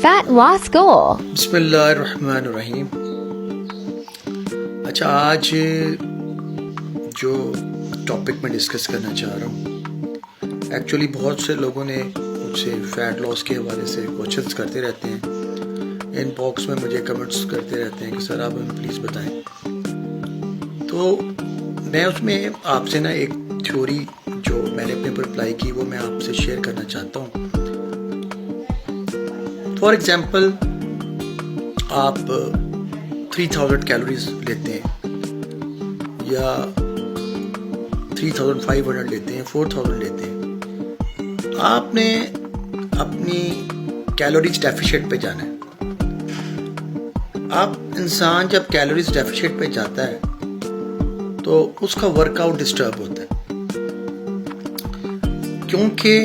fat loss goal. बिस्मिल्लाहिर्रहमानिर्रहीम। अच्छा, आज जो टॉपिक मैं डिस्कस करना चाह रहा हूँ, एक्चुअली बहुत से लोगों ने मुझसे फ़ैट लॉस के हवाले से क्वेश्चंस करते रहते हैं, इनबॉक्स में मुझे कमेंट्स करते रहते हैं कि सर आप हमें प्लीज़ बताएं। तो मैं उसमें आपसे ना एक थ्योरी जो मैंने अपने पर अप्लाई की वो मैं आपसे शेयर करना चाहता हूँ। फॉर एग्जाम्पल, आप 3000 कैलोरीज लेते हैं या 3500 लेते हैं, 4000 लेते हैं, आपने अपनी कैलोरीज डेफिशिएंट पे जाना है। आप इंसान जब कैलोरीज डेफिशिएंट पे जाता है तो उसका वर्कआउट डिस्टर्ब होता है, क्योंकि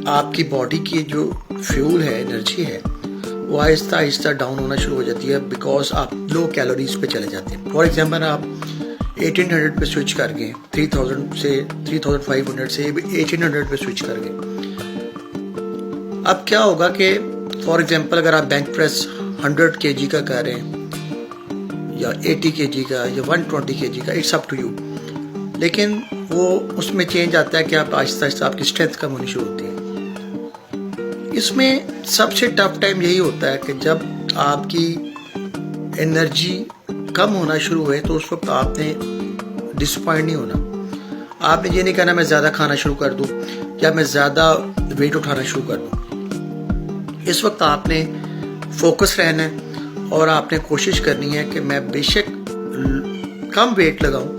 आपकी बॉडी की जो फ्यूल है, एनर्जी है, वो आहिस्ता आहिस्ता डाउन होना शुरू हो जाती है, बिकॉज आप लो कैलोरीज पे चले जाते हैं। फॉर एग्जांपल, आप 1800 पे स्विच कर गए, 3000 से 3500 से 1800 पे स्विच कर गए। अब क्या होगा कि फॉर एग्जांपल अगर आप बेंच प्रेस 100 kg का कर रहे हैं या 80 kg का या 120 kg का, इट्स अप टू यू, लेकिन वो उसमें चेंज आता है कि आप आहिस्ता आहिस्ता आपकी स्ट्रेंथ कम होनी शुरू होती है। इसमें सबसे टफ टाइम यही होता है कि जब आपकी एनर्जी कम होना शुरू हुए तो उस वक्त आपने डिसअपॉइंट नहीं होना। आपने ये नहीं कहना मैं ज़्यादा खाना शुरू कर दूं या मैं ज़्यादा वेट उठाना शुरू कर दूं। इस वक्त आपने फोकस रहना है और आपने कोशिश करनी है कि मैं बेशक कम वेट लगाऊं,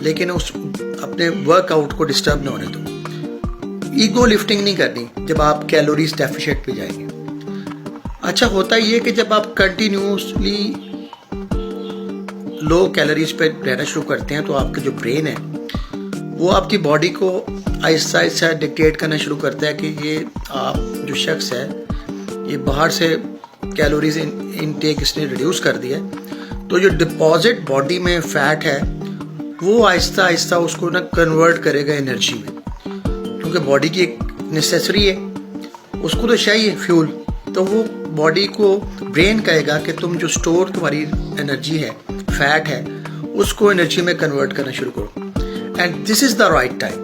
लेकिन उस अपने वर्कआउट को डिस्टर्ब ना होने दूं। ईगो लिफ्टिंग नहीं करनी जब आप कैलोरीज डेफिशिएंट पे जाएंगे। अच्छा, होता ये कि जब आप कंटिन्यूसली लो कैलोरीज पे रहना शुरू करते हैं तो आपका जो ब्रेन है वो आपकी बॉडी को आहिस्ता आहिस्ता डिक्टेट करना शुरू करता है कि ये आप जो शख्स है ये बाहर से कैलोरीज इनटेक इसने रिड्यूस कर दिया, तो जो डिपॉजिट बॉडी में फैट है वो आहिस्ता आहिस्ता उसको ना कन्वर्ट करेगा एनर्जी में, क्योंकि बॉडी की एक नेसेसरी है, उसको तो चाहिए फ्यूल। तो वो बॉडी को ब्रेन कहेगा कि तुम जो स्टोर तुम्हारी एनर्जी है, फैट है, उसको एनर्जी में कन्वर्ट करना शुरू करो। And this is the right time.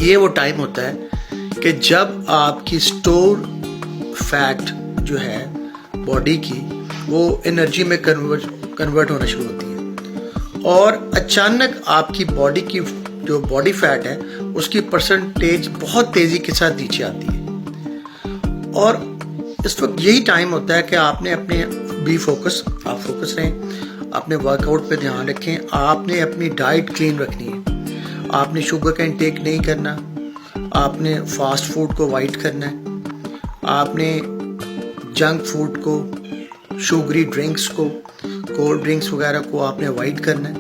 ये वो टाइम होता है कि जब आपकी स्टोर फैट जो है बॉडी की वो एनर्जी में कन्वर्ट होना शुरू होती है, और अचानक आपकी बॉडी की जो बॉडी फैट है उसकी परसेंटेज बहुत तेजी के साथ नीचे आती है। और इस वक्त यही टाइम होता है कि आपने अपने आप फोकस रहें, अपने वर्कआउट पे ध्यान रखें, आपने अपनी डाइट क्लीन रखनी है, आपने शुगर का इंटेक नहीं करना, आपने फास्ट फूड को अवॉइड करना है, आपने जंक फूड को, शुगरी ड्रिंक्स को, कोल्ड ड्रिंक्स वगैरह को आपने अवॉइड करना है।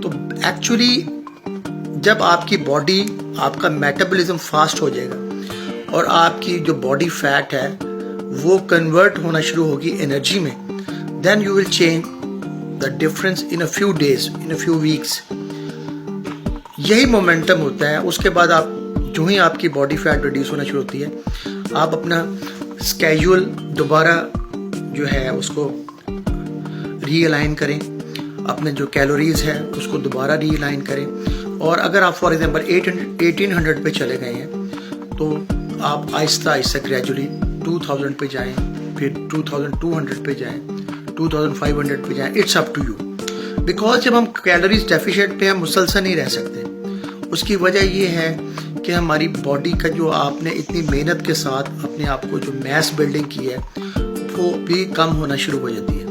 तो एक्चुअली जब आपकी बॉडी, आपका मेटाबॉलिज्म फास्ट हो जाएगा और आपकी जो बॉडी फैट है वो कन्वर्ट होना शुरू होगी एनर्जी में, then you will change the difference in a few days, in a few weeks. यही मोमेंटम होता है। उसके बाद आप जो ही आपकी बॉडी फैट रिड्यूस होना शुरू होती है, आप अपना स्केड्यूल दोबारा जो है उसको रीअलाइन करें, अपने जो कैलोरीज है उसको दोबारा रीअलाइन करें। और अगर आप फॉर एग्जांपल 1800 पे चले गए हैं तो आप आहिस्ता आहिस्ता ग्रेजुअली 2000 पे जाएं, फिर 2200 पे जाएं, 2500 पे जाएं। It's up to you, because जब हम कैलोरीज डेफिशिएंट पे हम मुसलसल नहीं रह सकते। उसकी वजह ये है कि हमारी बॉडी का जो आपने इतनी मेहनत के साथ अपने आप को जो मैस बिल्डिंग की है वो भी कम होना शुरू हो जाती है।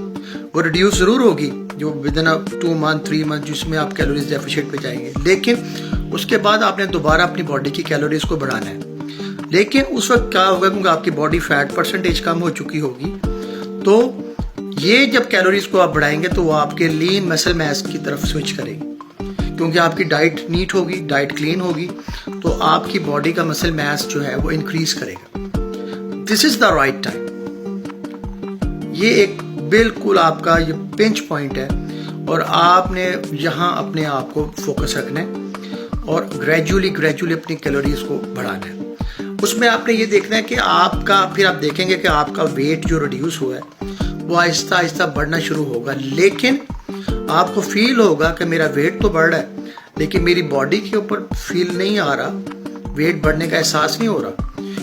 वो रिड्यूस ज़रूर होगी जो विद इन 2 मंथ 3 मंथ जिसमें आप कैलोरीज डेफिशिएंट पे जाएंगे, लेकिन उसके बाद आपने दोबारा अपनी बॉडी की कैलोरीज को बढ़ाना है। लेकिन उस वक्त क्या होगा, क्योंकि आपकी बॉडी फैट परसेंटेज कम हो चुकी होगी, तो ये जब कैलोरीज को आप बढ़ाएंगे तो वो आपके लीन मसल मैस की तरफ स्विच करेगी, क्योंकि आपकी डाइट नीट होगी, डाइट क्लीन होगी, तो आपकी बॉडी का मसल मैस जो है वो इंक्रीज करेगा। This is the right time. ये एक बिल्कुल आपका ये पिंच पॉइंट है और आपने यहाँ अपने आप को फोकस रखना है और ग्रेजुअली अपनी कैलोरीज को बढ़ाना है। उसमें आपने ये देखना है कि आपका, फिर आप देखेंगे कि आपका वेट जो रिड्यूस हुआ है वो आहिस्ता आहिस्ता बढ़ना शुरू होगा, लेकिन आपको फील होगा कि मेरा वेट तो बढ़ रहा है लेकिन मेरी बॉडी के ऊपर फील नहीं आ रहा, वेट बढ़ने का एहसास नहीं हो रहा,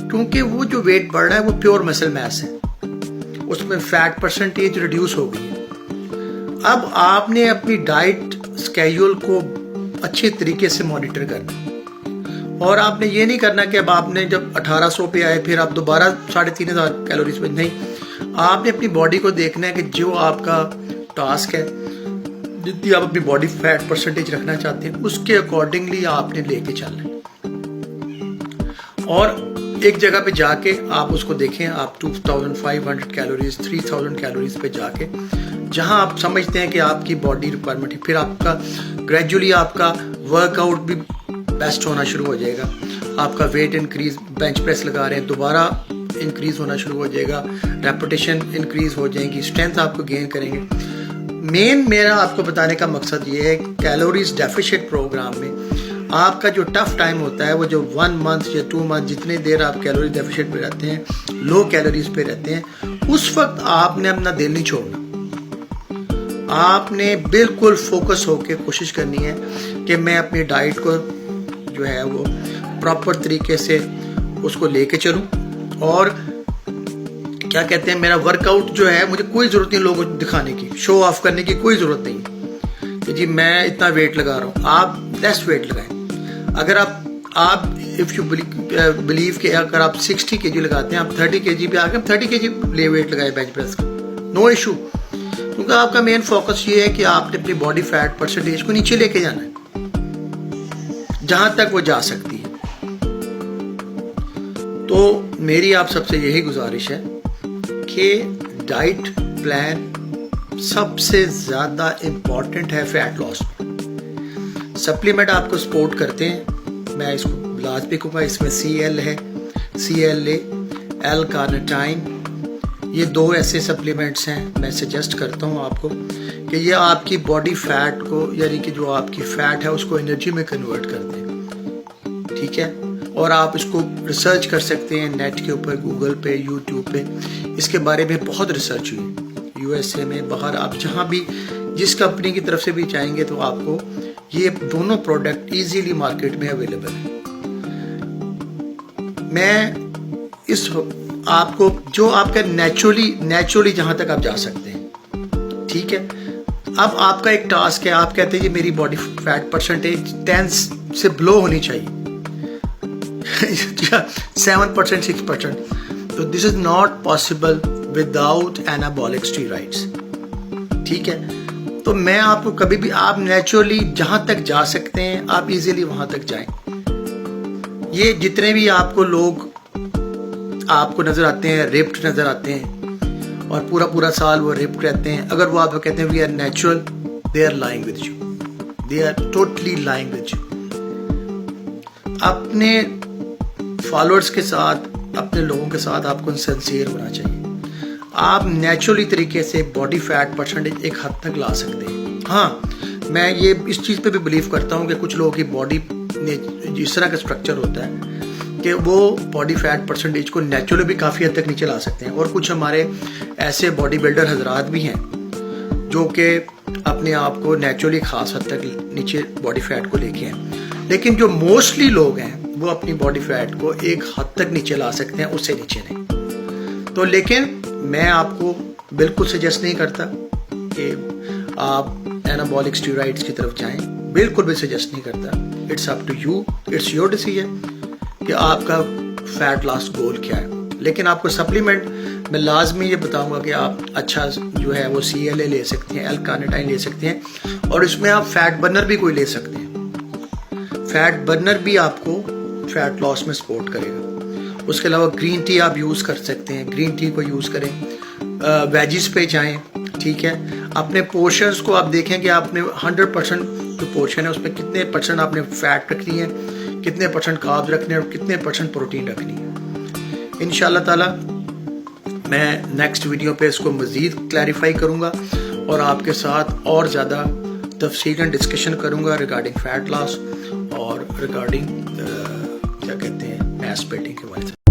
क्योंकि वो जो वेट बढ़ रहा है वो प्योर मसल मैस है, उसमें फैट परसेंटेज रिड्यूस हो गई है। अब आपने अपनी डाइट स्केड्यूल को अच्छे तरीके से मॉनिटर करना, और आपने ये नहीं करना कि अब आपने जब 1800 पे आए फिर आप दोबारा 3500 कैलोरीज पे, नहीं, आपने अपनी बॉडी को देखना है कि जो आपका टास्क है, जितनी आप अपनी बॉडी फैट परसेंटेज रखना चाहते हैं उसके अकॉर्डिंगली आपने लेके चलना है। और एक जगह पे जाके आप उसको देखें, आप 2500 कैलोरीज 3000 कैलोरीज पे जाके जहां आप समझते हैं कि आपकी बॉडी रिक्वायरमेंट है, फिर आपका ग्रेजुअली आपका वर्कआउट भी बेस्ट होना शुरू हो जाएगा, आपका वेट इंक्रीज, बेंच प्रेस लगा रहे हैं दोबारा इंक्रीज होना शुरू हो जाएगा, रेपिटेशन इंक्रीज हो जाएगी, स्ट्रेंथ आपको गेन करेंगे। मेन मेरा आपको बताने का मकसद ये है, कैलोरीज डेफिशिएंट प्रोग्राम में आपका जो टफ टाइम होता है वो जो 1 मंथ या 2 मंथ जितनी देर आप कैलोरी डेफिशिएंट पे रहते हैं, लो कैलोरीज पे रहते हैं, उस वक्त आपने अपना दिल नहीं छोड़ना, आपने बिल्कुल फोकस होकर कोशिश करनी है कि मैं अपनी डाइट को जो है वो प्रॉपर तरीके से उसको लेके चलूं, और क्या कहते हैं, मेरा वर्कआउट जो है मुझे कोई ज़रूरत नहीं लोगों को दिखाने की, शो ऑफ करने की कोई ज़रूरत नहीं कि जी मैं इतना वेट लगा रहा हूँ। आप लेस वेट लगाएं। अगर आप इफ़ यू बिलीव कि अगर आप 60 kg लगाते हैं, आप 30 kg पे आकर 30 kg ले वेट लगाए बेंच प्रेस का, नो इशू, क्योंकि आपका मेन फोकस ये है कि आपने अपनी बॉडी फैट परसेंटेज को नीचे लेके जाना है जहां तक वो जा सकती है। तो मेरी आप सबसे यही गुजारिश है कि डाइट प्लान सबसे ज्यादा इंपॉर्टेंट है फैट लॉस में। सप्लीमेंट आपको सपोर्ट करते हैं, मैं इसको लाजमी कहूँगा, इसमें CL है, CLA, L-कार्निटाइन, ये 2 ऐसे सप्लीमेंट्स हैं मैं सजेस्ट करता हूँ आपको कि ये आपकी बॉडी फैट को, यानी कि जो आपकी फैट है उसको एनर्जी में कन्वर्ट कर दें, ठीक है। और आप इसको रिसर्च कर सकते हैं नेट के ऊपर, गूगल पे, यूट्यूब पे, इसके बारे में बहुत रिसर्च हुई, USA में, बाहर आप जहाँ भी जिस कंपनी की तरफ से भी चाहेंगे तो आपको ये दोनों प्रोडक्ट इजीली मार्केट में अवेलेबल है। मैं इस आपको जो आपका नेचुरली जहां तक आप जा सकते हैं, ठीक है। अब आपका एक टास्क है, आप कहते हैं कि मेरी बॉडी फैट परसेंटेज 10 से बिलो होनी चाहिए 7%, 6%, तो this is not possible without anabolic steroids, ठीक है। तो मैं आपको कभी भी, आप नेचुरली जहां तक जा सकते हैं आप इजीली वहां तक जाएं। ये जितने भी आपको लोग आपको नजर आते हैं, रिप्ड नजर आते हैं और पूरा साल वो रिप्ड रहते हैं, अगर वो आपको कहते हैं we are natural, they are lying with you, they are totally lying with you. अपने फॉलोअर्स के साथ, अपने लोगों के साथ आपको सिंसियर होना चाहिए। आप नेचुरली तरीके से बॉडी फैट परसेंटेज एक हद तक ला सकते हैं। हाँ, मैं ये इस चीज़ पे भी बिलीव करता हूँ कि कुछ लोगों की बॉडी में जिस तरह का स्ट्रक्चर होता है कि वो बॉडी फैट परसेंटेज को नेचुरली भी काफ़ी हद तक नीचे ला सकते हैं, और कुछ हमारे ऐसे बॉडी बिल्डर हजरात भी हैं जो कि अपने आप को नेचुरली खास हद तक नीचे बॉडी फैट को लेके हैं, लेकिन जो मोस्टली लोग हैं वो अपनी बॉडी फैट को एक हद तक नीचे ला सकते हैं, उससे नीचे नहीं। तो लेकिन मैं आपको बिल्कुल सजेस्ट नहीं करता कि आप एनाबॉलिक स्टेरॉइड्स की तरफ जाएं, बिल्कुल भी सजेस्ट नहीं करता। It's up to you, it's your decision कि आपका फैट लॉस गोल क्या है। लेकिन आपको सप्लीमेंट मैं लाजमी ये बताऊंगा कि आप अच्छा जो है वो CLA ले सकते हैं, L-कार्निटाइन ले सकते हैं, और इसमें आप फैट बर्नर भी कोई ले सकते हैं। फैट बर्नर भी आपको फैट लॉस में सपोर्ट करेगा। उसके अलावा ग्रीन टी आप यूज़ कर सकते हैं, ग्रीन टी को यूज़ करें, वेजिस पे जाएं, ठीक है। अपने पोर्शंस को आप देखें कि आपने 100% जो पोर्शन है उसमें कितने % आपने फैट रखनी है, कितने % कार्ब्स रखने हैं और कितने % प्रोटीन रखनी है। इंशाल्लाह ताला मैं नेक्स्ट वीडियो पे इसको मज़ीद क्लैरिफाई करूँगा और आपके साथ और ज़्यादा तफसीलन डिस्कशन करूँगा रिगार्डिंग फैट लॉस और रिगार्डिंग क्या कहते हैं मैस मास्टरबेटिंग के बारे में।